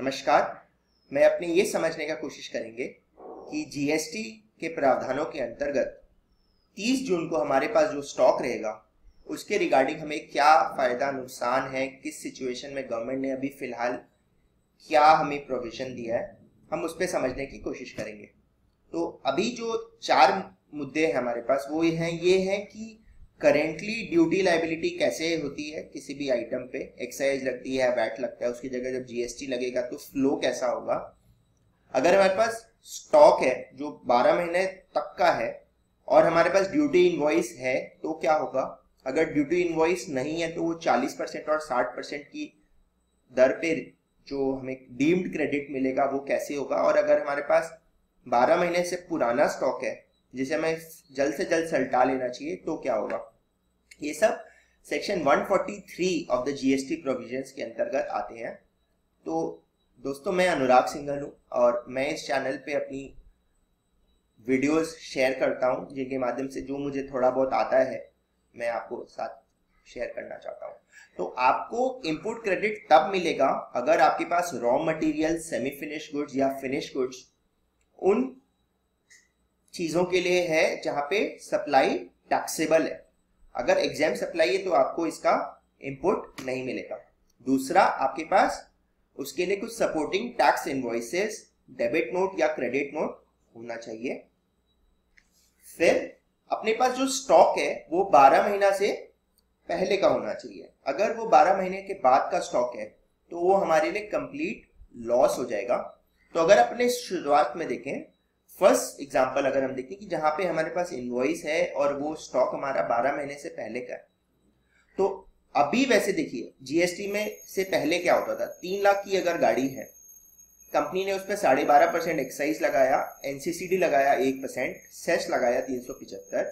नमस्कार। मैं अपने ये समझने का कोशिश करेंगे कि जीएसटी के प्रावधानों के अंतर्गत 30 जून को हमारे पास जो स्टॉक रहेगा उसके रिगार्डिंग हमें क्या फायदा नुकसान है, किस सिचुएशन में गवर्नमेंट ने अभी फिलहाल क्या हमें प्रोविजन दिया है, हम उस पर समझने की कोशिश करेंगे। तो अभी जो 4 मुद्दे हैं हमारे पास वो ये हैं कि करेंटली ड्यूटी लाइबिलिटी कैसे होती है, किसी भी आइटम पे एक्साइज लगती है, वैट लगता है, उसकी जगह जब जीएसटी लगेगा तो फ्लो कैसा होगा। अगर हमारे पास स्टॉक है जो 12 महीने तक का है और हमारे पास ड्यूटी इनवॉइस है तो क्या होगा। अगर ड्यूटी इनवॉइस नहीं है तो वो 40% और 60% की दर पे जो हमें डीम्ड क्रेडिट मिलेगा वो कैसे होगा। और अगर हमारे पास 12 महीने से पुराना स्टॉक है जिसे हमें जल्द से जल्द सल्टा लेना चाहिए तो क्या होगा। ये sub section 143 of the GST provisions के अंतर्गत आते हैं। तो दोस्तों, मैं अनुराग सिंघल हूँ और मैं इस चैनल पे अपनी वीडियोस शेयर करता हूँ जिनके माध्यम से जो मुझे थोड़ा बहुत आता है मैं आपको साथ शेयर करना चाहता हूँ। तो आपको इनपुट क्रेडिट तब मिलेगा अगर आपके पास raw material, semi finish goods या फिनिश गुड्स उन चीजों के लिए है जहां पे सप्लाई टैक्सेबल है। अगर एग्जाम सप्लाई है तो आपको इसका इनपुट नहीं मिलेगा। दूसरा, आपके पास उसके लिए कुछ supporting tax invoices, debit note या क्रेडिट नोट होना चाहिए। फिर अपने पास जो स्टॉक है वो 12 महीना से पहले का होना चाहिए। अगर वो 12 महीने के बाद का स्टॉक है तो वो हमारे लिए कंप्लीट लॉस हो जाएगा। तो अगर अपने शुरुआत में देखें, फर्स्ट एग्जांपल अगर हम देखें कि जहां पे हमारे पास इनवॉइस है और वो स्टॉक हमारा 12 महीने से पहले का है, तो अभी वैसे देखिए जीएसटी में से पहले क्या होता था। 3 लाख की अगर गाड़ी है, कंपनी ने उस पर 12.5% एक्साइज लगाया, एनसीसीडी लगाया 1%, सेस लगाया 375,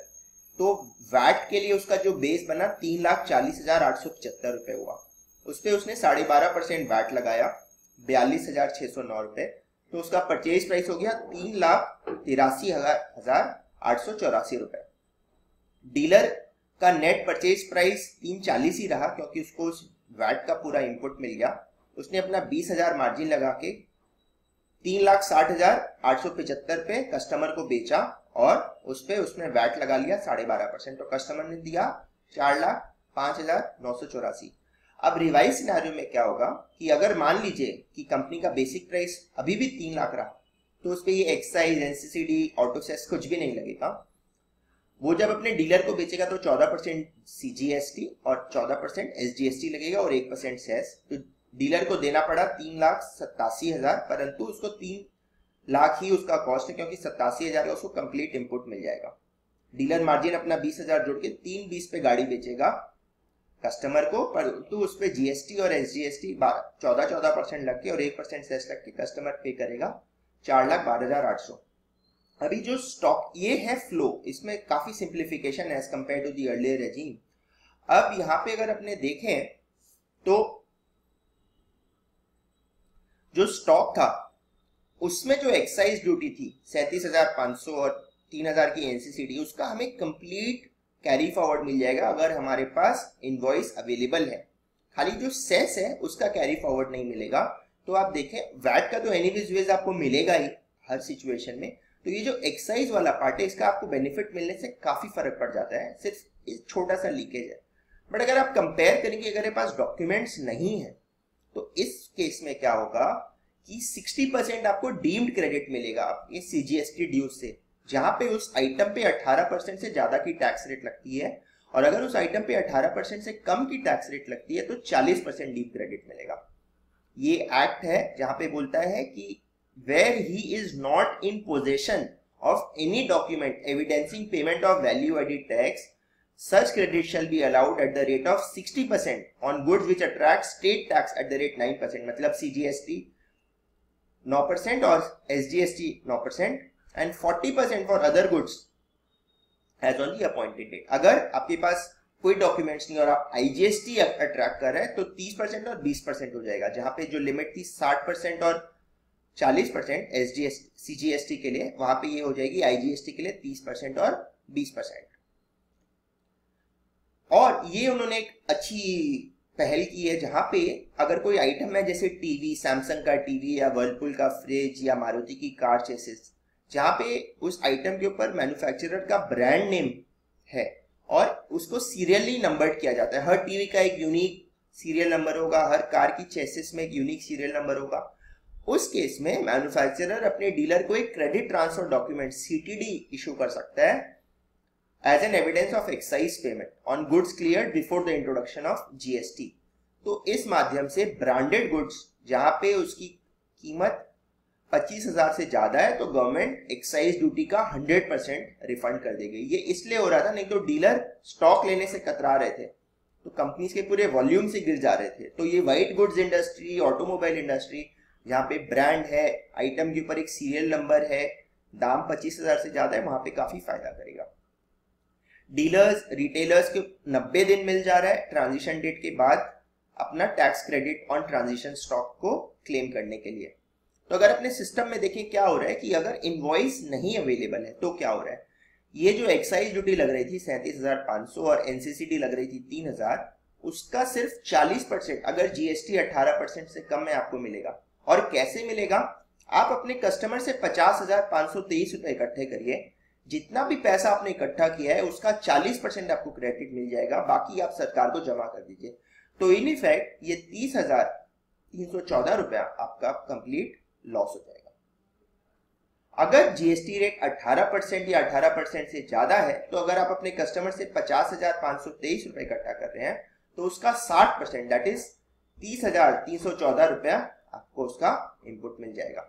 तो वैट के लिए उसका जो बेस बना 3,40,875 रुपए हुआ। उस पर उसने 12.5% वैट लगाया 42,609 रुपए, तो उसका परचेज प्राइस हो गया 3,83,884 रुपए। डीलर का नेट परचेज प्राइस 340 ही रहा क्योंकि उसको उस वैट का पूरा इनपुट मिल गया। उसने अपना 20,000 मार्जिन लगा के 3,60,875 पे कस्टमर को बेचा और उस पे उसने वैट लगा लिया 12.5%, तो कस्टमर ने दिया 4,05,984। अब रिवाइज सिनेरियो में क्या होगा कि अगर मान लीजिए कि कंपनी का बेसिक प्राइस अभी भी 3 लाख रहा तो उस पे ये एक्साइज, एनसीसीडी, ऑटो सेस कुछ भी नहीं लगेगा। वो जब अपने डीलर को बेचेगा तो 14% सीजीएसटी और 14% एसजीएसटी लगेगा और 1% सेस। तो डीलर को देना पड़ा 3,87,000, परंतु उसको 3 लाख ही उसका कॉस्ट है क्योंकि 87,000 का उसको कंप्लीट इनपुट मिल जाएगा। डीलर मार्जिन अपना 20,000 जोड़ के 320 पे गाड़ी बेचेगा कस्टमर को, परंतु उस पे जीएसटी और एसजीएसटी 14% लग के और 1% सेस लग के कस्टमर पे करेगा 4,12,800। अभी जो स्टॉक ये है फ्लो, इसमें काफी सिंप्लीफिकेशन है as compare to the earlier regime. अब यहाँ पे अगर अपने देखें तो जो स्टॉक था उसमें जो एक्साइज ड्यूटी थी 37,500 और 3,000 की एनसीसीडी, उसका हमें कंप्लीट कैरी फॉरवर्ड मिल जाएगा अगर हमारे पास इनवॉइस अवेलेबल है। खाली जो सेस है उसका कैरी फॉरवर्ड नहीं मिलेगा। तो आप देखें वैट का तो एनीवेज आपको मिलेगा ही हर सिचुएशन में, तो ये जो एक्साइज वाला पार्ट है इसका आपको बेनिफिट मिलने से काफी फर्क पड़ जाता है, सिर्फ एक छोटा सा लीकेज है। बट अगर आप कंपेयर करेंगे, अगर ये पास डॉक्यूमेंट्स नहीं है तो इस केस में क्या होगा कि 60% आपको डीम्ड क्रेडिट मिलेगा आपके सीजीएसटी ड्यूज से, जहां पे उस आइटम पे 18% से ज्यादा की टैक्स रेट लगती है, और अगर उस आइटम पे 18% से कम की टैक्स रेट लगती है तो 40% डीप क्रेडिट मिलेगा। ये एक्ट है जहां पे बोलता है कि where he is not in possession of any document evidencing payment of value added tax, such credit shall be allowed at the rate of 60% on goods which attract state tax at the rate 9%, मतलब CGST 9% और SGST 9% and 40% for other goods as on the appointed date। अगर आपके पास कोई documents नहीं और आप IGST attract कर रहे हैं तो 30% और 20% हो जाएगा, जहां पे जो लिमिट थी 60% और 40% CGST के लिए, वहां पे ये हो जाएगी IGST के लिए 30% और 20%। और ये उन्होंने एक अच्छी पहल की है जहां पे अगर कोई आइटम है जैसे टीवी, सैमसंग का टीवी या वर्लपूल का फ्रिज या मारुति की कार चेसिस, जहां पे उस आइटम के ऊपर मैन्युफैक्चरर का ब्रांड नेम है और उसको सीरियली नंबर्ड किया जाता है। हर टीवी का एक यूनिक सीरियल नंबर होगा, हर कार की चेसिस में एक यूनिक सीरियल नंबर होगा। उस केस में मैन्युफैक्चरर अपने डीलर को एक credit transfer document CTD issue कर सकता है as an evidence of excise payment on goods cleared before the introduction of GST। तो इस माध्यम से ब्रांडेड गुड्स जहां पे उसकी कीमत 25,000 से ज्यादा है तो गवर्नमेंट एक्साइज ड्यूटी का 100% रिफंड कर देगी। ये इसलिए हो रहा था, नहीं तो डीलर स्टॉक लेने से कतरा रहे थे, तो कंपनीज के पूरे वॉल्यूम से गिर जा रहे थे। तो ये white goods industry, automobile industry, जहाँ पे ब्रांड है, आइटम के ऊपर एक सीरियल नंबर है, दाम 25,000 से ज्यादा है, वहां पे काफी फायदा करेगा। डीलर्स, रिटेलर्स के 90 दिन मिल जा रहा है ट्रांजिशन डेट के बाद अपना tax credit on transition stock को क्लेम करने के लिए। तो अगर अपने सिस्टम में देखें क्या हो रहा है कि अगर इनवॉइस नहीं अवेलेबल है तो क्या हो रहा है, ये जो एक्साइज ड्यूटी लग रही थी 37,500 और NCCD लग रही थी 3,000, उसका सिर्फ 40% अगर GST 18% से कम में आपको मिलेगा। और कैसे मिलेगा? आप अपने कस्टमर से 50,523 रुपए इकट्ठे करिए, जितना भी पैसा आपने इकट्ठा किया है उसका 40% आपको क्रेडिट मिल जाएगा, बाकी आप सरकार को जमा कर दीजिए। तो इन इफेक्ट ये 30,314 रुपया आपका कंप्लीट लॉस हो जाएगा। अगर GST रेट 18% या 18% से ज्यादा है तो अगर आप अपने कस्टमर से 50,523 रुपए इकट्ठा कर रहे हैं तो उसका 60% दैट इज 30,314 रुपया आपको उसका इनपुट मिल जाएगा।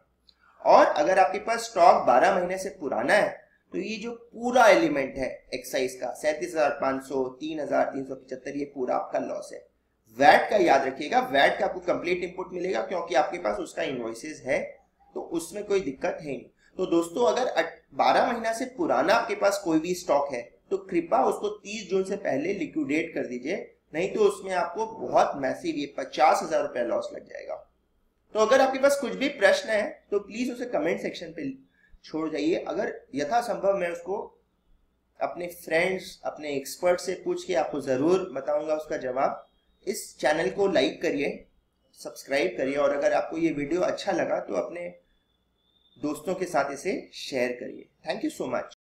और अगर आपके पास स्टॉक 12 महीने से पुराना है तो ये जो पूरा एलिमेंट है एक्साइज का 37,500, 3,375, ये पूरा आपका लॉस है। वैट का याद रखिएगा, वैट का आपको कंप्लीट इनपुट मिलेगा क्योंकि आपके पास उसका इनवॉइसेस है, तो उसमें कोई दिक्कत है नहीं। तो दोस्तों अगर 12 महीना से पुराना आपके पास कोई भी स्टॉक है तो कृपया उसको 30 जून से पहले लिक्विडेट कर दीजिए, नहीं तो उसमें आपको बहुत मैसिव ये 50,000 रुपया लॉस लग जाएगा। तो अगर आपके पास कुछ भी प्रश्न है तो प्लीज उसे कमेंट सेक्शन पे छोड़ जाइए। अगर यथासंभव मैं उसको अपने फ्रेंड्स, अपने एक्सपर्ट से पूछ के आपको जरूर बताऊंगा उसका जवाब। इस चैनल को लाइक करिए, सब्सक्राइब करिए और अगर आपको ये वीडियो अच्छा लगा तो अपने दोस्तों के साथ इसे शेयर करिए। Thank you so much.